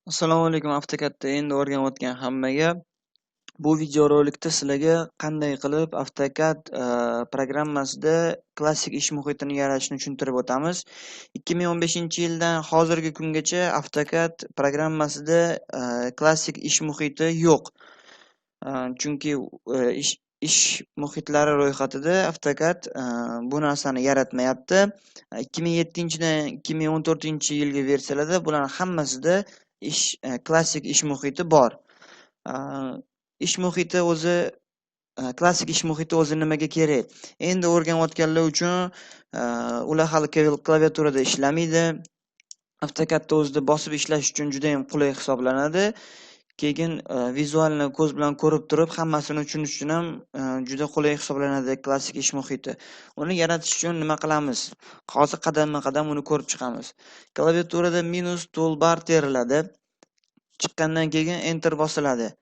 Assalomu alaykum AutoCADda endi o'rganayotgan hammaga. Bu videorolikda sizlarga qanday qilib AutoCAD programmasida klassik ish muhitini yaratishni tushuntirib o'tamiz. 2015-yildan hozirgi kungacha AutoCAD programmasida klassik ish muhiti yo'q. Chunki ish muhitlari ro'yxatida AutoCAD bu narsani yaratmayapti. 2007-dan 2014-yilgi versiyalarda bularning hammasida klassik ish muhiti bor. Ish muhiti o'zi klassik ish muhiti o'zi nimaga kerak? Endi o'rganayotganlar uchun ular hali klaviaturada ishlamaydi. AutoCADda o'zida bosib ishlash uchun juda ham qulay hisoblanadi. Keyin vizualni ko'z bilan ko'rib turib, hammasini tushunish uchun ham juda qulay hisoblanadi klassik ish muhiti. Uni yaratish uchun nima qilamiz? Hozir qadamma-qadam uni ko'rib chiqamiz. Klaviaturada minus toolbar teriladi. Chiqqandan keyin enter bosiladi.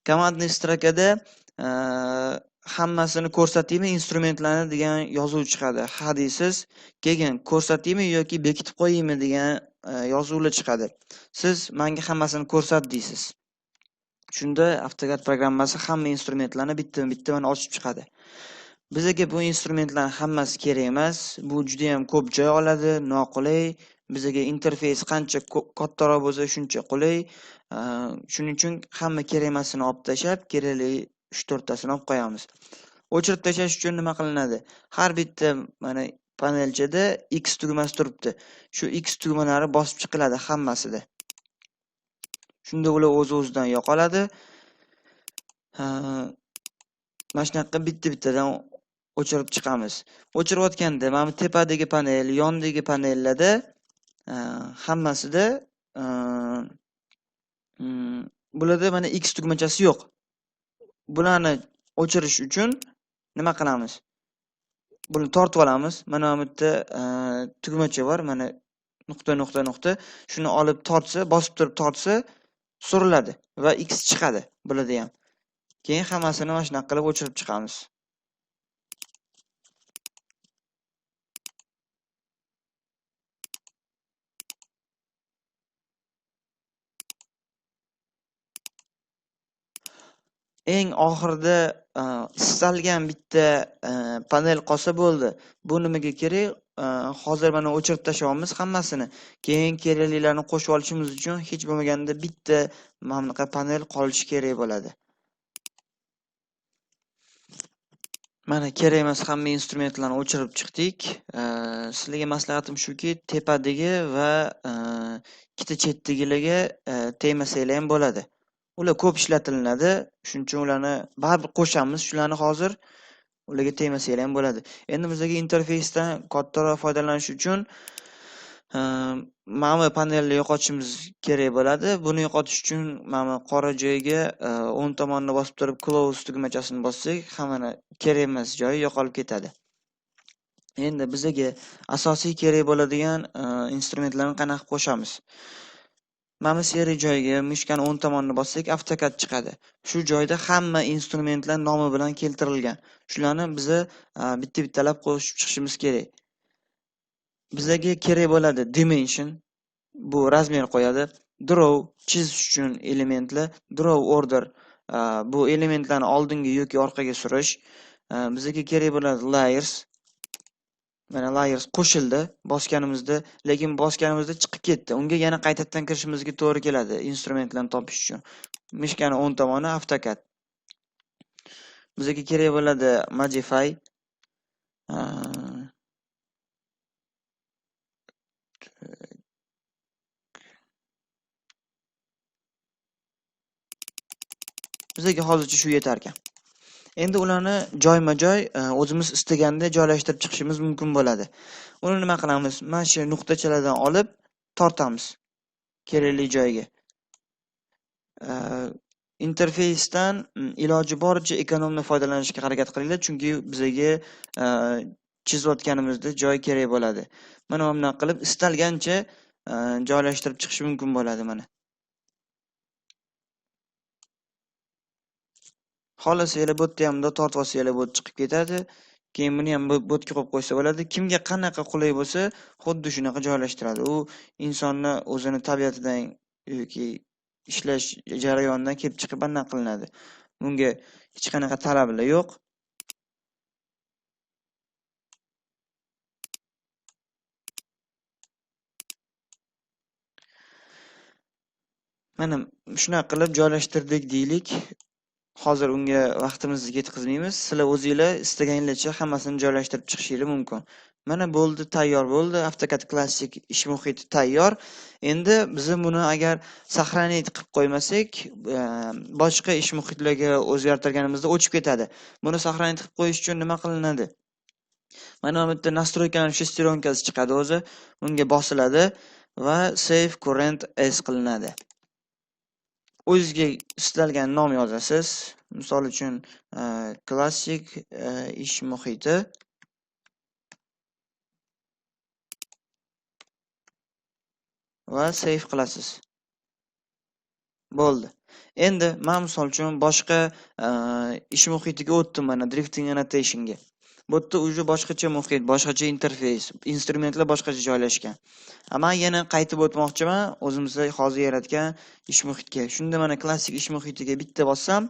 Komandli strokada hammasini ko'rsataymi, instrumentlarni degan yozuv chiqadi. Ha deysiz, keyin ko'rsataymi yoki bekitib qo'yaymi degan yozuvlar chiqadi. Siz menga hammasini ko'rsat deysiz. Shunda AutoCAD programmasi hamma instrumentlarni bitta-bitta ochib chiqadi. Bizga bu instrumentlarning hammasi kerak emas. Bu juda ham ko'p joy oladi, noqulay. Bizga interfeys qancha kattaroq bo'lsa, shuncha qulay. Shuning uchun hamma kerak emasini olib tashlab, kerakli 3-4 tasini olib qo'yamiz. O'chirib tashlash uchun nima qilinadi? Har bitta mana panelchada X tugmasi turibdi. Shu X tugmalari bosib chiqiladi hammasida. Shunda ular o'z-o'zidan yo'qoladi. Mana shunaqa bitta-bittadan o'chirib chiqamiz. O'chirayotganda mana tepadagi panel, yondagi panellarda hammasida bularda mana X tugmachasi yo'q. Bularni o'chirish uchun nima qilamiz? Buni tortib olamiz. Mana bu yerda tugmacha bor, mana nuqta. Shuni olib tortsa, bosib turib tortsa, suriladi va X chiqadi bularda ham. Keyin hammasini mana shunaqa qilib o'chirib chiqamiz. Eng oxirida istalgan bitta panel qolsa bo'ldi. Bu nimaga kerak? Hozir mana o'chirib tashlaymiz hammasini. Keyin keraklilarni qo'shib olishimiz uchun hech bo'lmaganda bitta mana bunaqa panel qolishi kerak bo'ladi. Mana kerak emas hamma instrumentlarni o'chirib chiqdik. Sizlarga maslahatim shuki, tepadagi va ikkita chetdagilarga tegmasanglar ham bo'ladi. Ular ko'p ishlatilinadi, shuning uchun ularni baribir qo'shamiz. Shularni hozir ularga tegmasanglar ham bo'ladi. Endi bizga interfeysdan kattaroq foydalanish uchun mana bu panelni yo'qotishimiz kerak bo'ladi. Buni yo'qotish uchun mana qora joyga o'ng tomonni bosib turib close tugmachasini bossak, hammani kerak emas joyi yo'qolib ketadi. Endi bizga asosiy kerak bo'ladigan instrumentlarni qanaqa qo'shamiz? Mana seri joyga mushkani o'ng tomonni bossak, AutoCAD chiqadi. Shu joyda hamma instrumentlar nomi bilan keltirilgan. Shularni biz bitta-bittalab qo'shib chiqishimiz kerak. Bizga kerak bo'ladi dimension, bu razmer qo'yadi. Draw, chizish uchun elementlar, draw order, bu elementlarni oldinga yoki orqaga surish. Bizga kerak bo'ladi layers. Mana layers qo'shildi bosganimizda, lekin bosganimizda chiqib ketdi. Unga yana qaytadan kirishimizga to'g'ri keladi instrumentlarni topish uchun. Mishkani o'ng tomoni AutoCAD. Bizga kerak bo'ladi modify. Bizga hozircha shu yetar ekan. Endi ularni joyma-joy o'zimiz istaganda joylashtirib chiqishimiz mumkin bo'ladi. Uni nima qilamiz? Mana shu nuqtachalardan olib tortamiz kerakli joyga. Interfeysdan iloji boricha ekonomli foydalanishga harakat qilinglar, chunki bizga chizayotganimizda joy kerak bo'ladi. Mana bunday qilib istalgancha joylashtirib chiqish mumkin bo'ladi mana. Xohlasanglar botni ham tortib olsanglar bot chiqib ketadi. Keyin buni ham botga qo'yib qo'ysa bo'ladi. Kimga qanaqa qulay bo'lsa, xuddi shunaqa joylashtiradi. U insonni o'zini tabiatidan yoki ishlash jarayonidan kelib chiqib anaqa qilinadi. Bunga hech qanaqa talablar yo'q. Mana shunaqa qilib joylashtirdik deylik. Hozir unga vaqtimizni ketkazmaymiz. Sizlar o'zingizlar istaganingizcha hammasini joylashtirib chiqishingiz mumkin. Mana bo'ldi, tayyor bo'ldi. AutoCAD klassik ish muhiti tayyor. Endi biz buni agar saqlanib qilib qo'ymasak, boshqa ish muhitlarga o'zgartirganimizda o'chib ketadi. Buni saqlanib qilib qo'yish uchun nima qilinadi? Mana bu yerda настройкаning shesteronkasi chiqadi o'zi. Unga bosiladi va save current as qilinadi. O'zingizga istalgan nom yozasiz. Misol uchun klassik ish muhiti va save qilasiz. Bo'ldi. Endi men misol uchun boshqa ish muhitiga o'tdim, mana drifting annotationga. Bu yerda uje boshqacha muhit, boshqacha interfeys, instrumentlar boshqacha joylashgan. Men yana qaytib o'tmoqchiman o'zimizda hozir yaratgan ish muhitiga. Shunda mana klassik ish muhitiga bitta bossam,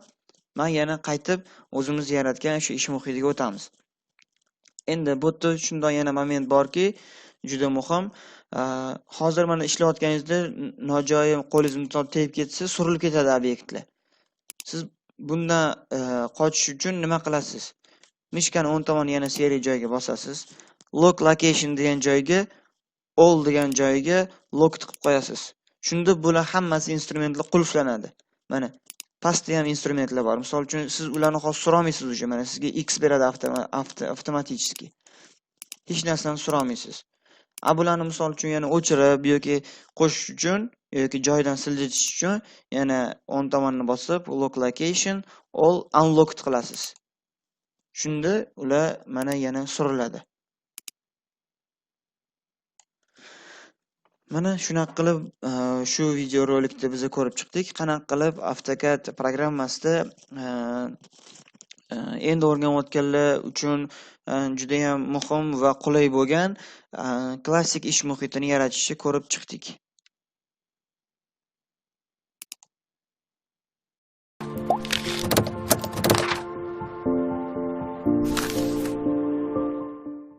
men yana qaytib o'zimiz yaratgan shu ish muhitiga o'tamiz. Endi bu yerda shunday yana moment borki, juda muhim. Hozir mana ishlayotganingizda nojo'ya qo'lingizga tegib ketsa, surilib ketadi obyektlar. Siz bundan qochish uchun nima qilasiz? Mishkani o'ng tomon yana seriya joyiga bosasiz. Lock location degan joyga, all degan joyiga lock tiqib qo'yasiz. Shunda bular hammasi instrumentlar qulflanadi. Mana pastda ham instrumentlar bor. Misol uchun siz ularni hozir so'ramaysiz uje. Mana sizga X beradi avtomatik. Hech narsani so'ramaysiz. Bularni misol uchun yana o'chirib yoki qo'shish uchun yoki joydan siljitish uchun yana o'ng tomonni bosib lock location all unlocked qilasiz. Shunda ular mana yana suriladi. Mana shunaqa qilib shu video rolikda biz ko'rib chiqdik. Qanaqa qilib AutoCAD programmasida endi o'rganayotganlar uchun juda ham muhim va qulay bo'lgan klassik ish muhitini yaratishni ko'rib chiqdik.